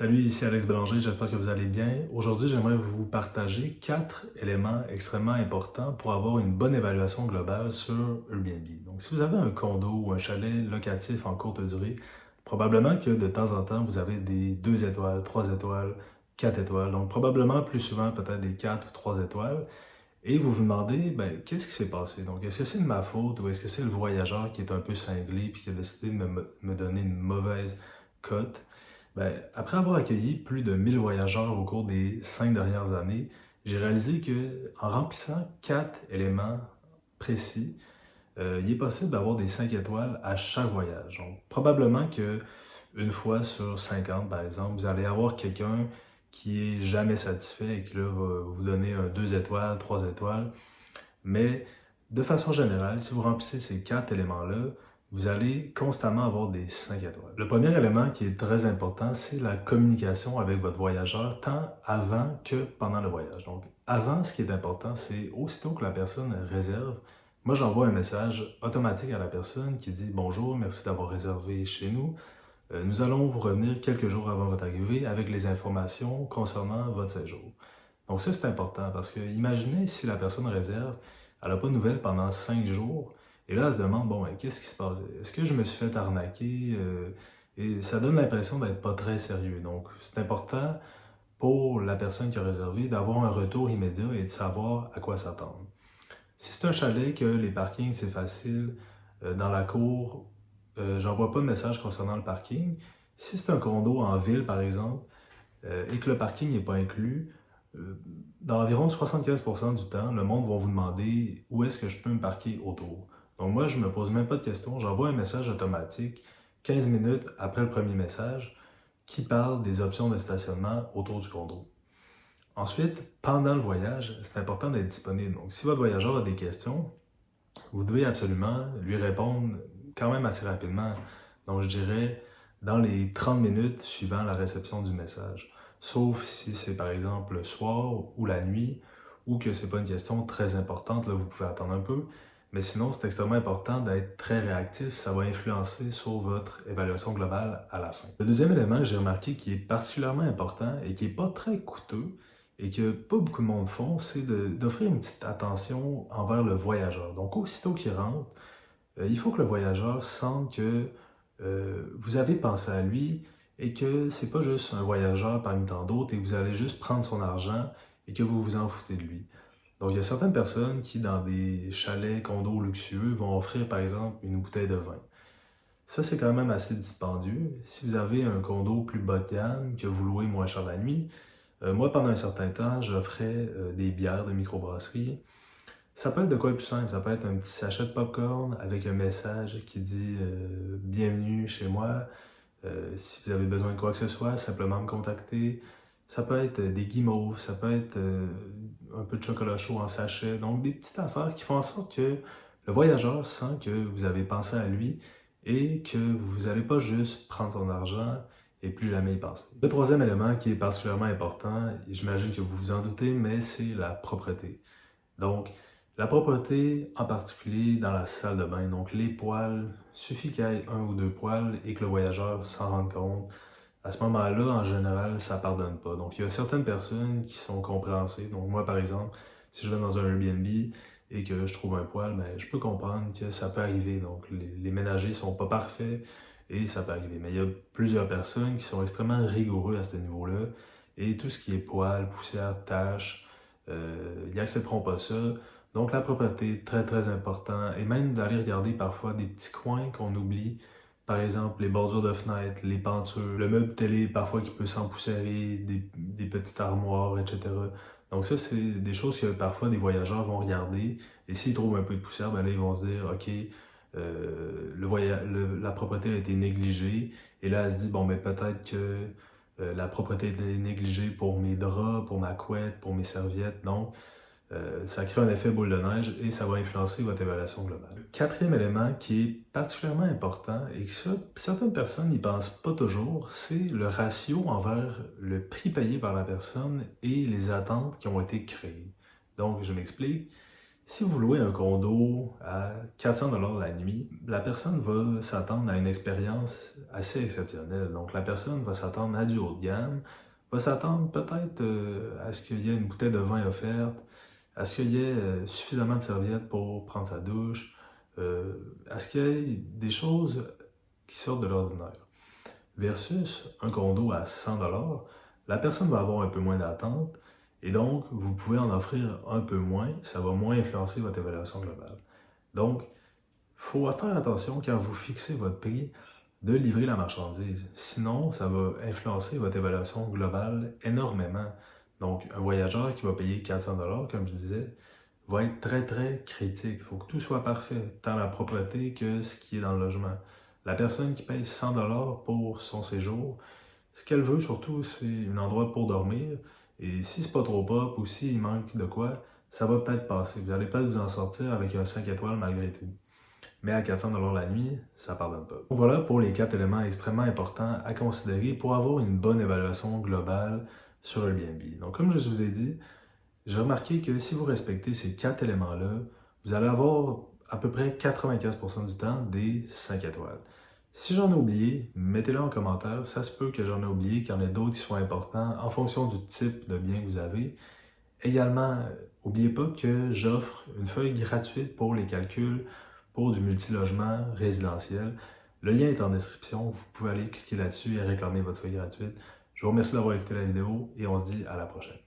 Salut, ici Alex Bélanger, j'espère que vous allez bien. Aujourd'hui, j'aimerais vous partager 4 éléments extrêmement importants pour avoir une bonne évaluation globale sur Airbnb. Donc, si vous avez un condo ou un chalet locatif en courte durée, probablement que de temps en temps, vous avez des 2 étoiles, 3 étoiles, 4 étoiles. Donc, probablement plus souvent, peut-être des 4 ou 3 étoiles. Et vous vous demandez, qu'est-ce qui s'est passé? Donc, est-ce que c'est de ma faute ou est-ce que c'est le voyageur qui est un peu cinglé puis qui a décidé de me donner une mauvaise cote? Après avoir accueilli plus de 1000 voyageurs au cours des 5 dernières années, j'ai réalisé que en remplissant 4 éléments précis, il est possible d'avoir des 5 étoiles à chaque voyage. Donc, probablement que une fois sur 50, par exemple, vous allez avoir quelqu'un qui est jamais satisfait et qui là, va vous donner un 2 étoiles, 3 étoiles. Mais de façon générale, si vous remplissez ces 4 éléments-là, vous allez constamment avoir des 5 étoiles. Le premier élément qui est très important, c'est la communication avec votre voyageur, tant avant que pendant le voyage. Donc, avant, ce qui est important, c'est aussitôt que la personne réserve, moi j'envoie un message automatique à la personne qui dit « Bonjour, merci d'avoir réservé chez nous. Nous allons vous revenir quelques jours avant votre arrivée avec les informations concernant votre séjour. » Donc ça, c'est important parce que imaginez si la personne réserve, elle n'a pas de nouvelles pendant 5 jours, et là, elle se demande, qu'est-ce qui se passe? Est-ce que je me suis fait arnaquer? Et ça donne l'impression d'être pas très sérieux. Donc, c'est important pour la personne qui a réservé d'avoir un retour immédiat et de savoir à quoi s'attendre. Si c'est un chalet que les parkings, c'est facile, dans la cour, j'envoie pas de message concernant le parking. Si c'est un condo en ville, par exemple, et que le parking n'est pas inclus, dans environ 75% du temps, le monde va vous demander où est-ce que je peux me parquer autour. Donc moi, je ne me pose même pas de questions, j'envoie un message automatique 15 minutes après le premier message qui parle des options de stationnement autour du condo. Ensuite, pendant le voyage, c'est important d'être disponible. Donc si votre voyageur a des questions, vous devez absolument lui répondre quand même assez rapidement. Donc je dirais dans les 30 minutes suivant la réception du message. Sauf si c'est par exemple le soir ou la nuit, ou que c'est pas une question très importante, là vous pouvez attendre un peu. Mais sinon, c'est extrêmement important d'être très réactif, ça va influencer sur votre évaluation globale à la fin. Le deuxième élément que j'ai remarqué qui est particulièrement important et qui n'est pas très coûteux, et que pas beaucoup de monde font, c'est d'offrir une petite attention envers le voyageur. Donc, aussitôt qu'il rentre, il faut que le voyageur sente que vous avez pensé à lui et que c'est pas juste un voyageur parmi tant d'autres et que vous allez juste prendre son argent et que vous vous en foutez de lui. Donc, il y a certaines personnes qui, dans des chalets, condos luxueux, vont offrir, par exemple, une bouteille de vin. Ça, c'est quand même assez dispendieux. Si vous avez un condo plus bas de gamme, que vous louez moins cher la nuit, moi, pendant un certain temps, j'offrais des bières de microbrasserie. Ça peut être de quoi de plus simple, ça peut être un petit sachet de popcorn avec un message qui dit Bienvenue chez moi. Si vous avez besoin de quoi que ce soit, simplement me contacter. Ça peut être des guimauves, ça peut être un peu de chocolat chaud en sachet. Donc, des petites affaires qui font en sorte que le voyageur sent que vous avez pensé à lui et que vous n'allez pas juste prendre son argent et plus jamais y penser. Le troisième élément qui est particulièrement important, et j'imagine que vous vous en doutez, mais c'est la propreté. Donc, la propreté, en particulier dans la salle de bain, donc les poils, suffit qu'il y ait 1 ou 2 poils et que le voyageur s'en rende compte. À ce moment-là, en général, ça ne pardonne pas. Donc, il y a certaines personnes qui sont compréhensives. Donc, moi, par exemple, si je vais dans un Airbnb et que je trouve un poil, je peux comprendre que ça peut arriver. Donc, les ménagers ne sont pas parfaits et ça peut arriver. Mais il y a plusieurs personnes qui sont extrêmement rigoureux à ce niveau-là et tout ce qui est poils, poussière, taches, ils n'accepteront pas ça. Donc, la propreté, très très important. Et même d'aller regarder parfois des petits coins qu'on oublie. Par exemple, les bordures de fenêtres, les pentures, le meuble télé parfois qui peut s'empoussiérer, des petites armoires, etc. Donc ça, c'est des choses que parfois des voyageurs vont regarder. Et s'ils trouvent un peu de poussière, là, ils vont se dire, OK, la propreté a été négligée. Et là, elle se dit, peut-être que la propreté a été négligée pour mes draps, pour ma couette, pour mes serviettes. Donc, ça crée un effet boule de neige et ça va influencer votre évaluation globale. Le quatrième élément qui est particulièrement important et que ça, certaines personnes n'y pensent pas toujours, c'est le ratio envers le prix payé par la personne et les attentes qui ont été créées. Donc, je m'explique. Si vous louez un condo à 400 $ la nuit, la personne va s'attendre à une expérience assez exceptionnelle. Donc, la personne va s'attendre à du haut de gamme, va s'attendre peut-être à ce qu'il y ait une bouteille de vin offerte, à ce qu'il y ait suffisamment de serviettes pour prendre sa douche, à ce qu'il y ait des choses qui sortent de l'ordinaire. Versus un condo à 100 $, la personne va avoir un peu moins d'attente et donc vous pouvez en offrir un peu moins, ça va moins influencer votre évaluation globale. Donc, il faut faire attention quand vous fixez votre prix de livrer la marchandise. Sinon, ça va influencer votre évaluation globale énormément. Donc, un voyageur qui va payer 400 $, comme je disais, va être très, très critique. Il faut que tout soit parfait, tant la propreté que ce qui est dans le logement. La personne qui paye 100 $ pour son séjour, ce qu'elle veut surtout, c'est un endroit pour dormir. Et si c'est pas trop propre ou s'il manque de quoi, ça va peut-être passer. Vous allez peut-être vous en sortir avec un 5 étoiles malgré tout. Mais à 400 $ la nuit, ça pardonne pas. Donc voilà pour les 4 éléments extrêmement importants à considérer pour avoir une bonne évaluation globale sur Airbnb. Donc comme je vous ai dit, j'ai remarqué que si vous respectez ces 4 éléments-là, vous allez avoir à peu près 95% du temps des 5 étoiles. Si j'en ai oublié, mettez-le en commentaire. Ça se peut que j'en ai oublié, qu'il y en ait d'autres qui soient importants en fonction du type de bien que vous avez. Également, n'oubliez pas que j'offre une feuille gratuite pour les calculs pour du multilogement résidentiel. Le lien est en description. Vous pouvez aller cliquer là-dessus et réclamer votre feuille gratuite. Je vous remercie d'avoir écouté la vidéo et on se dit à la prochaine.